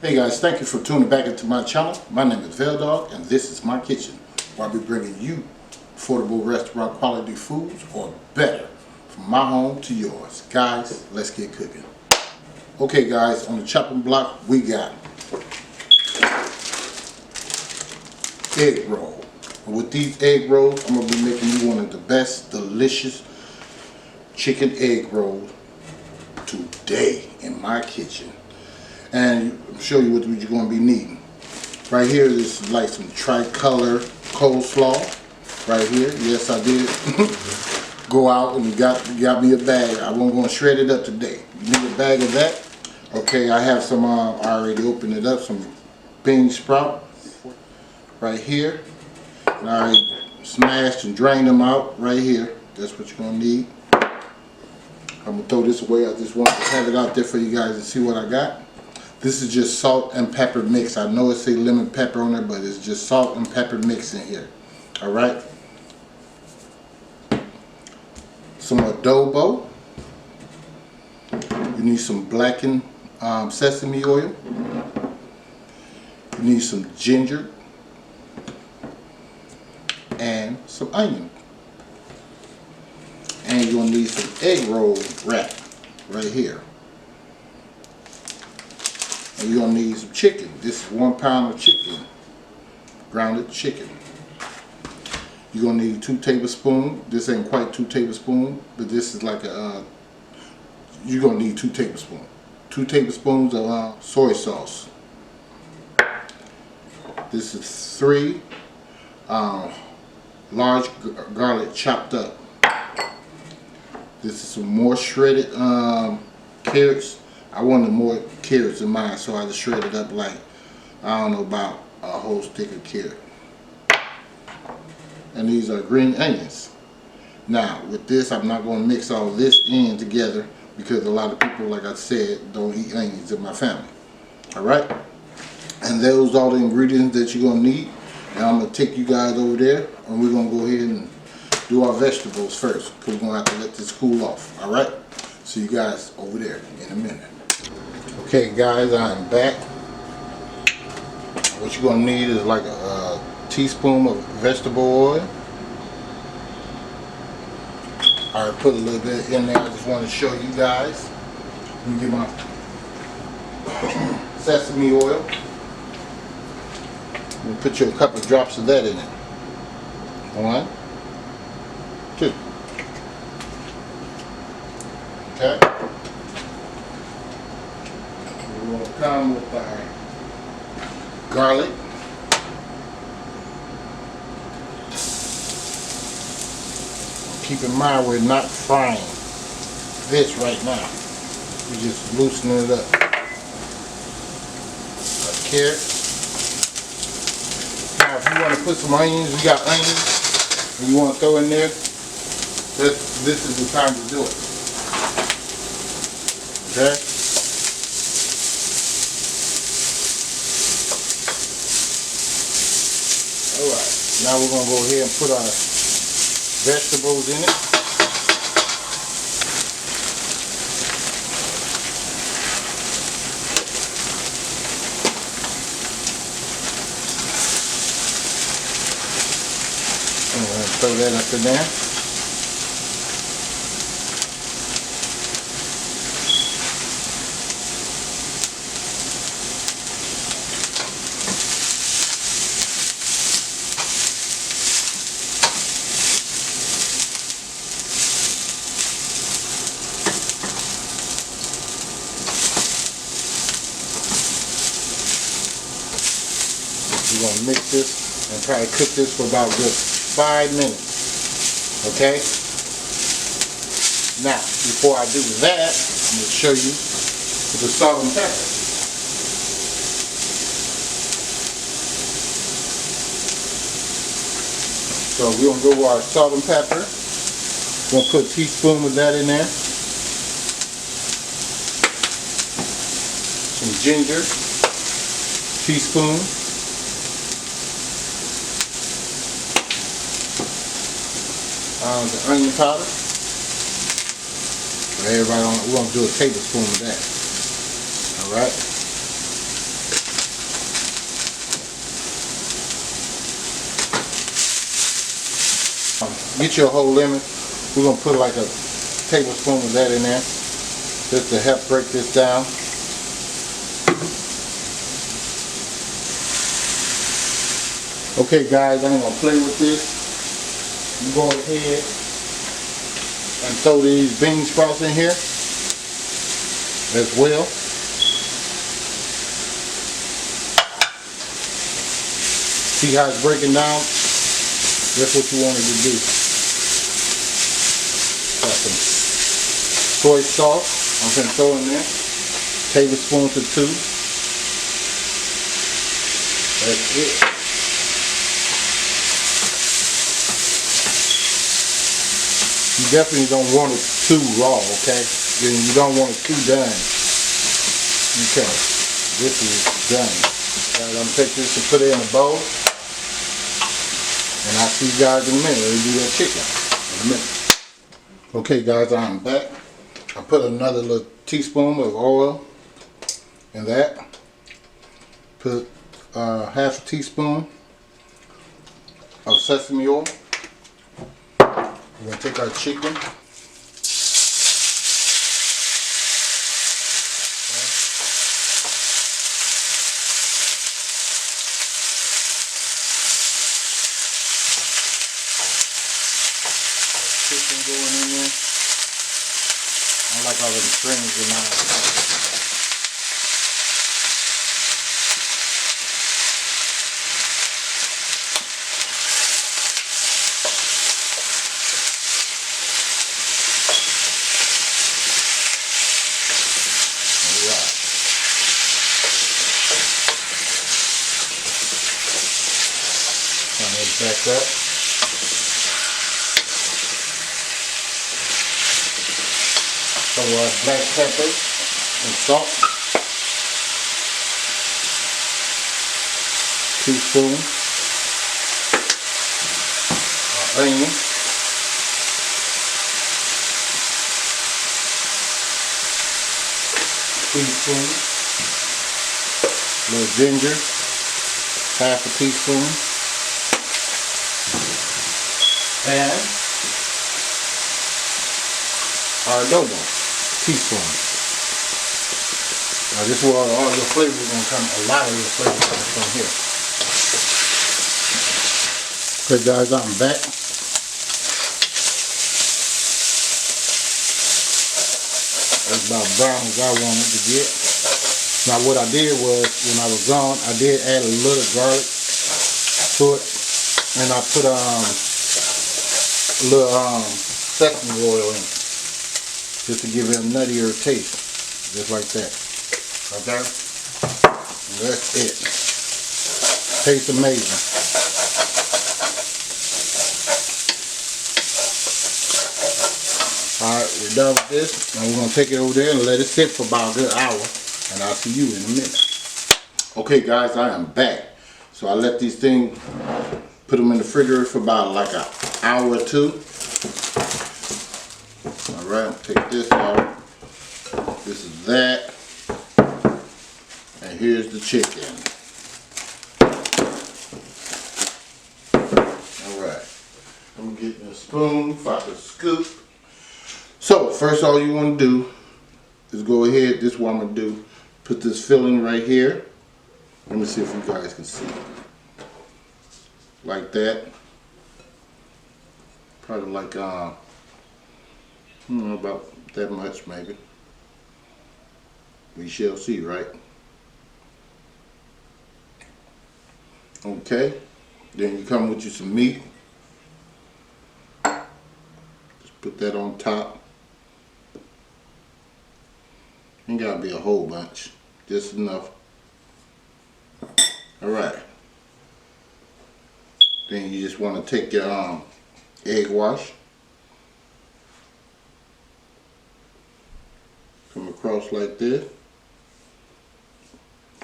Hey guys, thank you for tuning back into my channel. My name is Dogg and this is my kitchen, where I'll be bringing you affordable restaurant quality foods, or better, from my home to yours. Guys, let's get cooking. Okay guys, on the chopping block we got egg roll. And with these egg rolls, I'm going to be making you one of the best delicious chicken egg rolls today in my kitchen. And I'll show you what you're going to be needing. Right here is like some tricolor coleslaw. Right here, yes I did go out and got me a bag. I wasn't going to shred it up today. You need a bag of that. Okay, I have some, I already opened it up, some bean sprout right here. And I already smashed and drained them out right here. That's what you're going to need. I'm going to throw this away. I just want to have it out there for you guys to see what I got. This is just salt and pepper mix. I know it says lemon pepper on there, but it's just salt and pepper mix in here. Alright. Some adobo. You need some blackened sesame oil. You need some ginger. And some onion. And you're going to need some egg roll wrap right here. And you're going to need some chicken. This is 1 pound of chicken. Grounded chicken. You're going to need 2 tablespoons. This ain't quite 2 tablespoons, but this is like a, you're going to need 2 tablespoons. 2 tablespoons of soy sauce. This is 3 large garlic chopped up. This is some more shredded carrots. I wanted more carrots in mine, so I just shredded up like, I don't know, about a whole stick of carrot. And these are green onions. Now, with this, I'm not going to mix all this in together because a lot of people, like I said, don't eat onions in my family. Alright? And those are the ingredients that you're going to need. And I'm going to take you guys over there, and we're going to go ahead and do our vegetables first, because we're going to have to let this cool off. Alright? See you guys over there in a minute. Okay guys, I'm back. What you're going to need is like a teaspoon of vegetable oil. I put a little bit in there. I just want to show you guys. Let me get my sesame oil. Let me put you a couple of drops of that in it. 1, 2. Okay. We're going to come with our garlic. Keep in mind we're not frying this right now. We're just loosening it up. Carrots. Now if you want to put some onions, we got onions, and you want to throw in there, this is the time to do it. Okay? Alright, now we're going to go ahead and put our vegetables in it. I'm going to throw that up in there. We're going to mix this and try to cook this for about good 5 minutes. Okay? Now, before I do that, I'm going to show you the salt and pepper. So we're going to go with our salt and pepper. We're going to put a teaspoon of that in there. Some ginger. Teaspoon. The onion powder. For everybody, we're going to do a tablespoon of that. Alright. get your whole lemon. We're gonna put like a tablespoon of that in there, just to help break this down. Okay guys, I ain't gonna play with this. You go ahead and throw these bean sprouts in here as well. See how it's breaking down? That's what you wanted to do. Got some soy sauce I'm going to throw in there. Tablespoons or 2. That's it. You definitely don't want it too raw, okay? Then you don't want it too done. Okay, this is done. Guys, I'm gonna take this and put it in a bowl. And I'll see you guys in a minute. We'll do that chicken in a minute. Okay guys, I'm back. I put another little teaspoon of oil in that. Put half a teaspoon of sesame oil. We're going to take our chicken. Chicken going in there. I like all them strings in mine. Back up. Some black pepper and salt. Teaspoon. Onion. Teaspoon. A little ginger. Half a teaspoon. And our adobo, teaspoon. Now this is where all your flavor is going to come, a lot of your flavor comes from here. Okay guys, I'm back. That's about brown as I wanted to get. Now what I did was, when I was gone, I did add a little garlic to it. And I put a little sesame oil in it, just to give it a nuttier taste, just like that. Okay, and that's it. Tastes amazing. All right, we're done with this, and we're gonna take it over there and let it sit for about a good hour, and I'll see you in a minute. Okay, guys, I am back. So I let these things. Put them in the refrigerator for about like an hour or 2. Alright, take this out. This is that. And here's the chicken. Alright. I'm getting a spoon if I can scoop. So, first all you want to do is go ahead. This is what I'm going to do. Put this filling right here. Let me see if you guys can see. Like that. Probably like about that much maybe. We shall see, right? Okay. Then you come with you some meat. Just put that on top. Ain't gotta be a whole bunch. Just enough. Alright. Then you just want to take your egg wash, come across like this.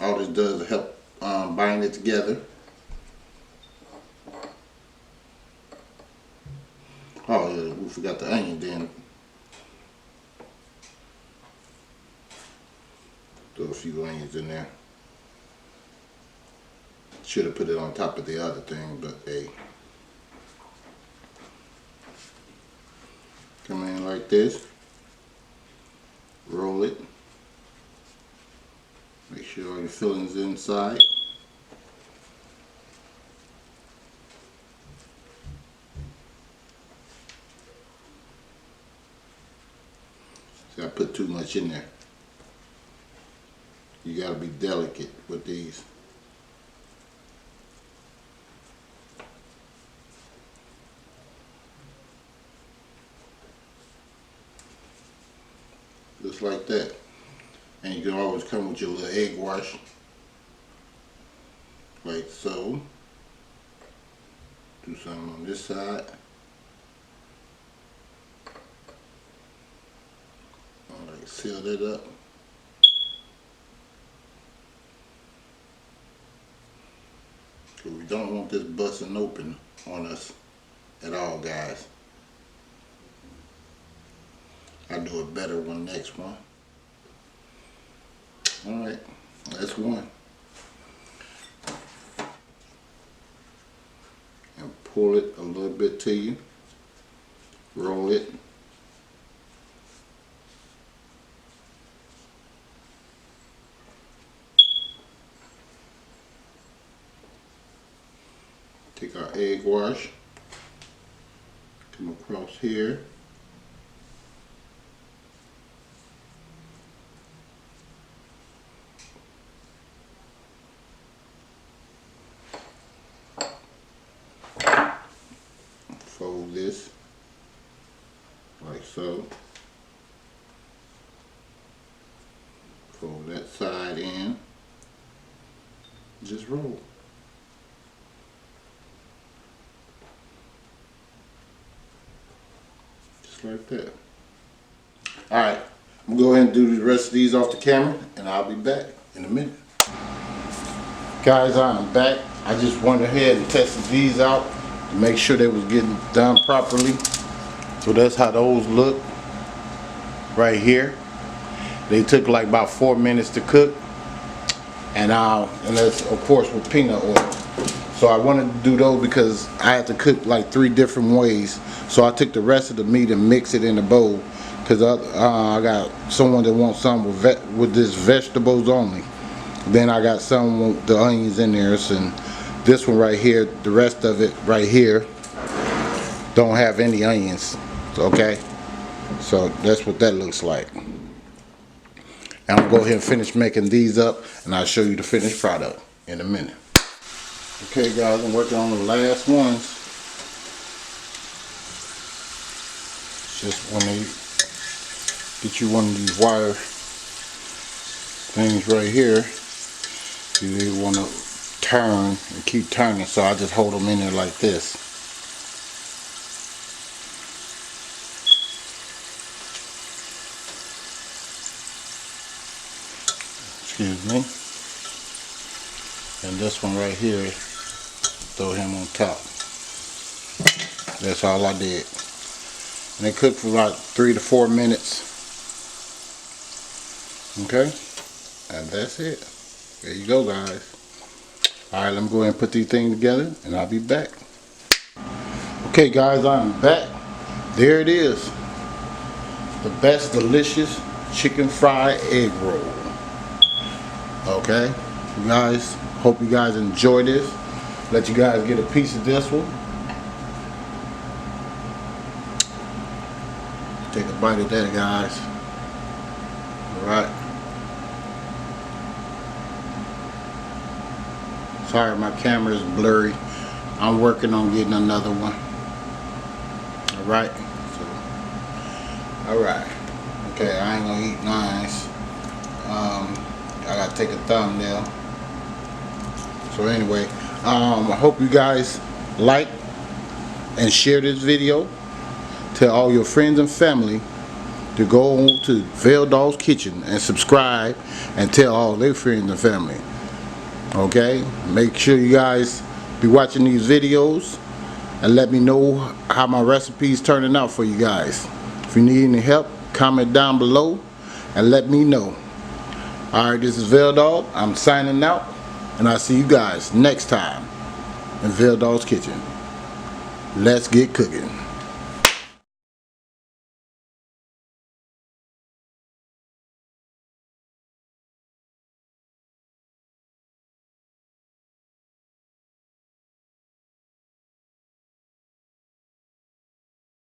All this does is help bind it together. Oh yeah, we forgot the onion then. Throw a few onions in there. Should have put it on top of the other thing, but hey. Come in like this. Roll it. Make sure all your fillings inside. See, I put too much in there. You gotta be delicate with these. Just like that. And you can always come with your little egg wash. Like so. Do something on this side. Like seal that up. Cause we don't want this busting open on us at all, guys. I'll do a better one next one. Alright, that's one. And pull it a little bit to you. Roll it. Take our egg wash. Come across here. Fold this like so. Fold that side in. Just roll. Just like that. Alright, I'm gonna go ahead and do the rest of these off the camera and I'll be back in a minute. Guys, I'm back. I just went ahead and tested these out to make sure they was getting done properly. So that's how those look right here. They took like about 4 minutes to cook, and that's of course with peanut oil. So I wanted to do those because I had to cook like 3 different ways. So I took the rest of the meat and mixed it in a bowl because I got someone that wants some with this vegetables only. Then I got some with the onions in there, and this one right here, the rest of it right here don't have any onions. Okay, so that's what that looks like. And I'm gonna go ahead and finish making these up, and I'll show you the finished product in a minute. Okay guys, I'm working on the last ones. Just when they get you one of these wire things right here, you want to turn and keep turning, so I just hold them in there like this. Excuse me. And this one right here, throw him on top. That's all I did. And they cook for about 3 to 4 minutes. Okay? And that's it. There you go, guys. Alright, let me go ahead and put these things together and I'll be back. Okay guys, I'm back. There it is. The best delicious chicken fried egg roll. Okay? You guys, hope you guys enjoy this. Let you guys get a piece of this one. Take a bite of that, guys. Alright. Sorry, my camera is blurry. I'm working on getting another one. Alright. So, alright. Okay, I ain't gonna eat nice. I gotta take a thumbnail. So anyway, I hope you guys like and share this video. Tell all your friends and family to go on to Dogg's Kitchen and subscribe and tell all their friends and family. Okay, make sure you guys be watching these videos and let me know how my recipes turning out for you guys. If you need any help, comment down below and let me know. Alright, this is Dogg. I'm signing out, and I'll see you guys next time in Dogg's Kitchen. Let's get cooking.